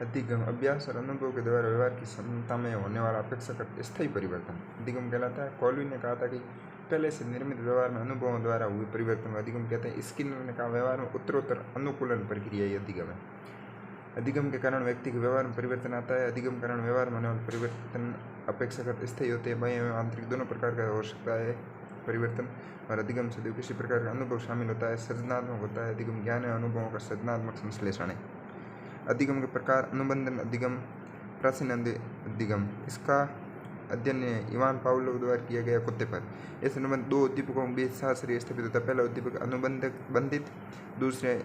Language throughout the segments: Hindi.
अधिगम अभ्यास और अनुभव के द्वारा व्यवहार की क्षमता में होने वाला अपेक्षाकृत स्थायी परिवर्तन अधिगम कहलाता है। कॉलवी ने कहा था कि पहले से निर्मित व्यवहार में अनुभवों द्वारा हुए परिवर्तन को अधिगम कहते हैं। स्किनर ने कहा व्यवहार में उत्तरोत्तर अनुकूलन प्रक्रिया ही अधिगम है। अधिगम के कारण व्यक्ति के व्यवहार में परिवर्तन आता है। अधिगम कारण व्यवहार में होने वाले परिवर्तन अपेक्षाकृत स्थायी होते हैं। बाह्य एवं आंतरिक दोनों प्रकार का हो सकता है परिवर्तन, और अधिगम से किसी प्रकार का अनुभव शामिल होता है, सृजनात्मक होता है। अधिगम ज्ञान एवं अनुभवों का सृजनात्मक संश्लेषण है। अधिगम के प्रकार अनुबंधन अधिगम, प्राचीन अधिगम। इसका अध्ययन इवान पावलोव द्वारा किया गया कुत्ते पर। इस अनुबंध दो उद्दीपकों के बीच सहसर्य स्थापित होता है। पहला उद्दीपक अनुबंधक बंधित, दूसरे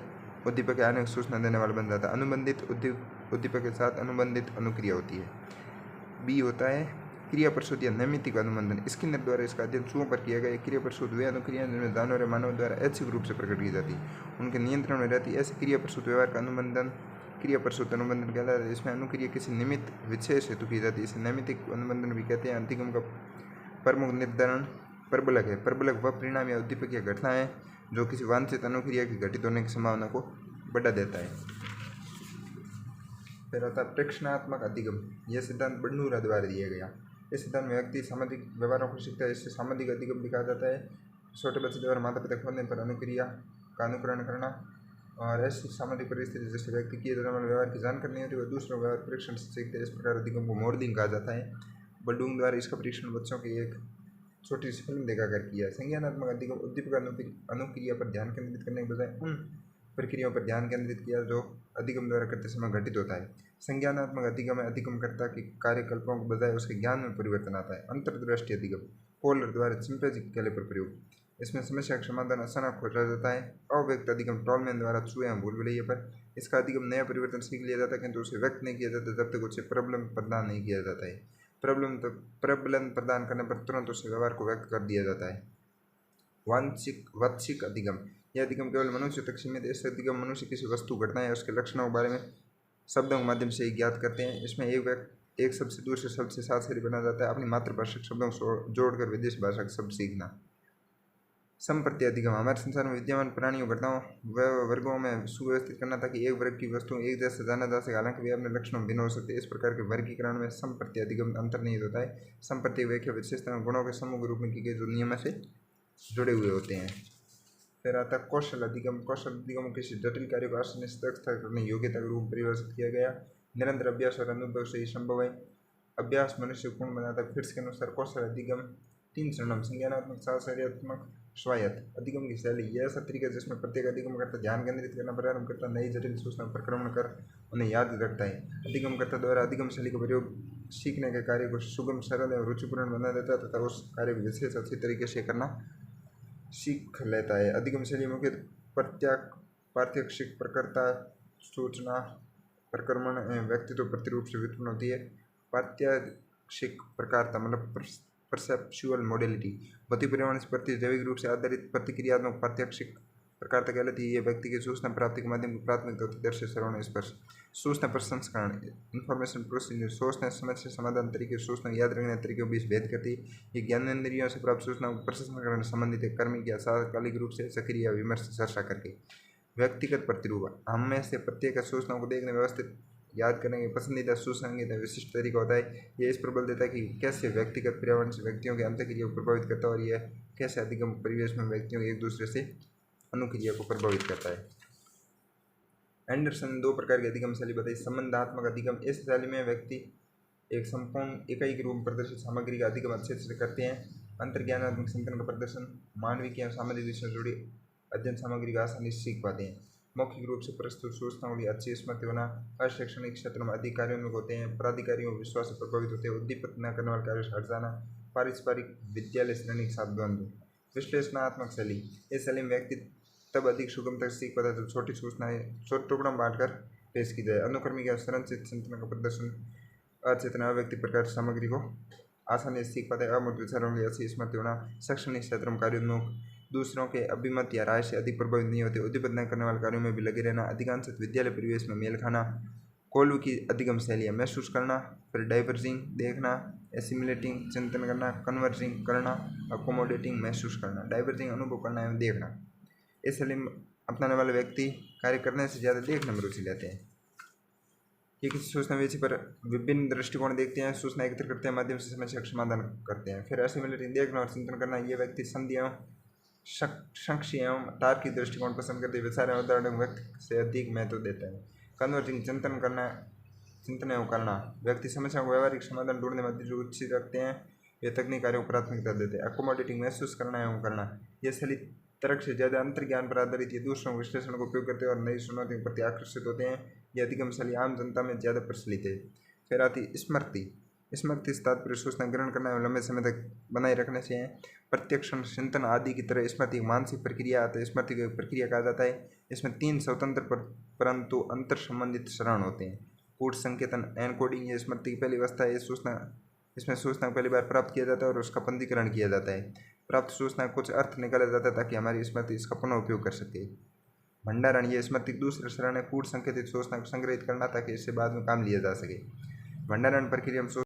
उद्दीपक के आने सूचना देने वाला बन जाता है। अनुबंधित उद्दीपक के साथ अनुबंधित अनुक्रिया होती है। बी होता है क्रिया प्रसूत या नैमित्तिक अनुबंधन। स्किनर द्वारा इसका अध्ययन चूहों पर किया गया। क्रिया प्रसूत वे अनुक्रिया जिनमें जानवर या मानव द्वारा ऐच्छिक रूप से प्रकट की जाती है, उनके नियंत्रण में रहती है। ऐसे क्रिया प्रसूत व्यवहार का अनुबंधन क्रिया प्रसूत अनुबंधन कहलाता है। इसमें अनुक्रिया किसी निमित्त विशेष हेतु की जाती है। इसे नैमित्तिक अनुबंधन भी कहते हैं। अधिगम का प्रमुख निर्धारण प्रबलक है। प्रबलक वह परिणाम या उद्दीपक या घटना है जो किसी वांछित अनुक्रिया के घटित होने की संभावना को बढ़ा देता है। फिर आता है प्रेक्षणात्मक अधिगम। यह सिद्धांत बंडूरा द्वारा दिया गया। इस सिद्धांत में व्यक्ति सामाजिक व्यवहारों को सीखता है। इससे सामाजिक अधिगम भी कहा जाता है। छोटे बच्चे द्वारा माता पिता खोलने पर अनुक्रिया का अनुकरण करना, और ऐसी सामाजिक परिस्थिति जैसे व्यक्ति किए जाने वाले व्यवहार की जानकारी नहीं होती वह दूसरों व्यवहार परीक्षण से सीखते हैं। इस प्रकार अधिगम को मॉडलिंग कहा जाता है। बंडूंग द्वारा इसका परीक्षण बच्चों की एक छोटी सी फिल्म दिखाकर किया है। संज्ञानात्मक अधिगम उद्दीपक अनुक्रिया पर ध्यान केंद्रित करने के बजाय उन प्रक्रियाओं पर ध्यान केंद्रित किया जो अधिगम द्वारा करते समय घटित होता है। संज्ञानात्मक अधिगम में अधिगमकर्ता के कार्यकल्पों के बजाय उसके ज्ञान में परिवर्तन आता है। अंतर्दृष्टि अधिगम पोलर द्वारा चिंपैंजी के कैलिपर प्रयोग। इसमें समस्या का समाधान अचानक खोजा जाता है। अव्यक्त अधिगम टॉलमैन द्वारा चूहे या भूल भुलैया पर। इसका अधिगम नया परिवर्तन सीख लिया जाता है किंतु उसे व्यक्त नहीं किया जाता जब तक उसे प्रबलन प्रदान नहीं किया जाता है। प्रबलन प्रदान करने पर तुरंत उसे व्यवहार को व्यक्त कर दिया जाता है। वाचिक अधिगम। यह अधिगम केवल मनुष्य तक सीमित है। इस अधिगम मनुष्य किसी वस्तु, घटना या उसके लक्षणों के बारे में शब्दों के माध्यम से ही ज्ञात करते हैं। इसमें एक शब्द से दूसरे शब्द से साथ बना जाता है। अपनी मातृभाषा शब्दों को जोड़कर विदेश भाषा के शब्द सीखना। संप्रति अधिगम हमारे संसार में विद्यमान प्राणियों, घटनाओं व वर्गों में सुव्यवस्थित करना ताकि एक वर्ग की वस्तु एक जैसे जाना जा सके, हालांकि वे अपने लक्षणों में भिन्न हो सकते हैं। इस प्रकार के वर्गीकरण में संप्रति अधिगम अंतर्निहित होता है। संप्रति व्याख्या विशेषता गुणों के समूह के रूप में की गई जो नियम से जुड़े हुए होते हैं। फिर आता है कौशल अधिगम। कौशल अधिगम किसी जटिल कार्य को आसानी से दक्षता करने योग्यता के रूप में परिभाषित किया गया। निरंतर अभ्यास और अनुभव से ही संभव है। अभ्यास मनुष्य को पूर्ण बनाता है। फिर के अनुसार कौशल अधिगम 3 चरणों में संज्ञानात्मक, सहचर्यात्मक, स्वायत्त। अधिगम की शैली यह ऐसा तरीका है जिसमें प्रत्येक अधिगम करता ध्यान केंद्रित करना प्रारंभ करता, नई जटिल सूचना प्रक्रमण कर उन्हें याद रखता है। अधिगमकर्ता द्वारा अधिगम शैली का प्रयोग सीखने के कार्य को सुगम, सरल एवं रुचिपूर्ण बना देता है तथा उस कार्य को विशेष अच्छी तरीके से करना सीख लेता है। अधिगम शैली मुख्य प्रात्यक्षिक, प्रकर्ता, सूचना, प्रक्रमण एवं व्यक्तित्व प्रतिरूप से व्युत्पन्न होती है। प्रात्यक्षिक प्रकारता मतलब परसेप्चुअल मॉडलिटी भौतिक परिमाण से प्रति जैविक रूप से आधारित प्रतिक्रियात्मक प्रात्यक्षिक प्रकारता कहलाती है। यह व्यक्ति की सूचना प्राप्ति के माध्यम की प्राथमिकता होती है। दृश्य, श्रवण, स्पर्श। सूचना प्रसंस्करण इंफॉर्मेशन प्रोसीजर सोचने, समस्या समाधान तरीके, सूचना याद रखने तरीके के बीच भेद करती है। ये ज्ञानेंद्रियों से प्राप्त सूचनाओं को प्रसंस्करण संबंधित है, कर्मिक या सार्वकालिक रूप से सक्रिय विमर्श चर्चा करके। व्यक्तिगत प्रतिरूप हम में से प्रत्येक सूचनाओं को देखने, व्यवस्थित याद करने के पसंदीदा सुसंगीत विशिष्ट तरीका होता है। यह इस पर बल देता है कि कैसे व्यक्तिगत पर्यावरण से व्यक्तियों के अंतःक्रिया को प्रभावित करता है और यह कैसे अधिगम परिवेश में व्यक्तियों एक दूसरे से अनुक्रिया को प्रभावित करता है। एंडरसन 2 प्रकार की अधिगम शैली बताई। संबंधात्मक अधिगम। इस शैली में व्यक्ति एक संपूर्ण इकाई के रूप में प्रदर्शित सामग्री का अधिगम अच्छे से करते हैं। अंतर्ज्ञानात्मक चिंतन का प्रदर्शन, मानविक एवं सामाजिक विषयों से जुड़ी अध्ययन सामग्री का आसानी से सीख पाते हैं। मौखिक रूप से प्रस्तुत सूचनाओं की अच्छी स्मृति होना। अशैक्षणिक क्षेत्रों में अधिक कार्योन्मुख होते हैं। प्राधिकारियों विश्वास से प्रभावित होते हैं। उद्दीपित न करने वाले कार्यों से हट जाना। पारस्परिक विद्यालय श्रेणी के साथ द्वंद्व। विश्लेषणात्मक शैली। इस शैली में व्यक्ति तब अधिक सुगमता से सीख पाता है जब छोटी सूचनाएं छोटे टुकड़ों में बांटकर पेश की जाए। अनुक्रमिक या संरचित चिंतन का प्रदर्शन। अचेतन अव्यक्ति प्रकार सामग्री को आसानी से सीख पाते हैं। अमूर्त विचारों की अच्छी स्मृति होना। शैक्षणिक क्षेत्र में कार्योन्मुख, दूसरों के अभिमत या राय से अधिक प्रभावित नहीं होते। उद्दीपित न करने वाले कार्यों में भी लगे रहना। अधिकांश विद्यालय परिवेश में मेल खाना। कोल्व की अधिगम शैलियाँ महसूस करना, फिर डाइवर्जिंग देखना, एसिमिलेटिंग चिंतन करना, कन्वर्जिंग करना, अकोमोडेटिंग महसूस करना, डाइवर्जिंग अनुभव करना एवं देखना। इस शैली में अपनाने वाले व्यक्ति कार्य करने से ज़्यादा देखने में रुचि लेते हैं। ये किसी सूचना विषय पर विभिन्न दृष्टिकोण देखते हैं, सूचना एकत्र करते हैं, माध्यम से समस्या का समाधान करते हैं। फिर असिमिलेटिंग देखना और चिंतन करना, ये व्यक्ति संधि एवं संक्षी एवं तार्किक दृष्टिकोण पसंद करते हैं, विचार एवं उदाहरण व्यक्ति से अधिक महत्व देता है। कन्वर्जिंग चिंतन एवं करना, व्यक्ति समस्या को व्यवहारिक समाधान ढूंढने में रुचि रखते हैं, वे तकनीक कार्यों को प्राथमिकता देते हैं। अकोमोडेटिंग महसूस करना एवं करना, ये शैली तर्क से ज़्यादा अंतर्ज्ञान पर आधारित, ये दूसरों विश्लेषण का उपयोग करते हैं और नई चुनौतियों के प्रति आकर्षित होते हैं। यह अधिगम शैली आम जनता में ज़्यादा प्रचलित है। फिर आती स्मृति। स्मृति से तात्पर्य सूचना ग्रहण करना एवं लंबे समय तक बनाए रखने से है। प्रत्यक्ष चिंतन आदि की तरह स्मृति एक मानसिक प्रक्रिया आता है। स्मृति को एक प्रक्रिया कहा जाता है। इसमें 3 स्वतंत्र परंतु अंतर संबंधित चरण होते हैं। कूट संकेतन एनकोडिंग, ये स्मृति की पहली अवस्था है। इसमें सूचना को पहली बार प्राप्त किया जाता है और उसका पंजीकरण किया जाता है। प्राप्त सूचना कुछ अर्थ निकाला जाता है ताकि हमारी स्मृति इसका पुनः उपयोग कर सके। भंडारण, ये स्मृति दूसरे चरण है। कूट संकेतित सूचना को संग्रहित करना ताकि इससे बाद में काम लिया जा सके। भंडारण प्रक्रिया में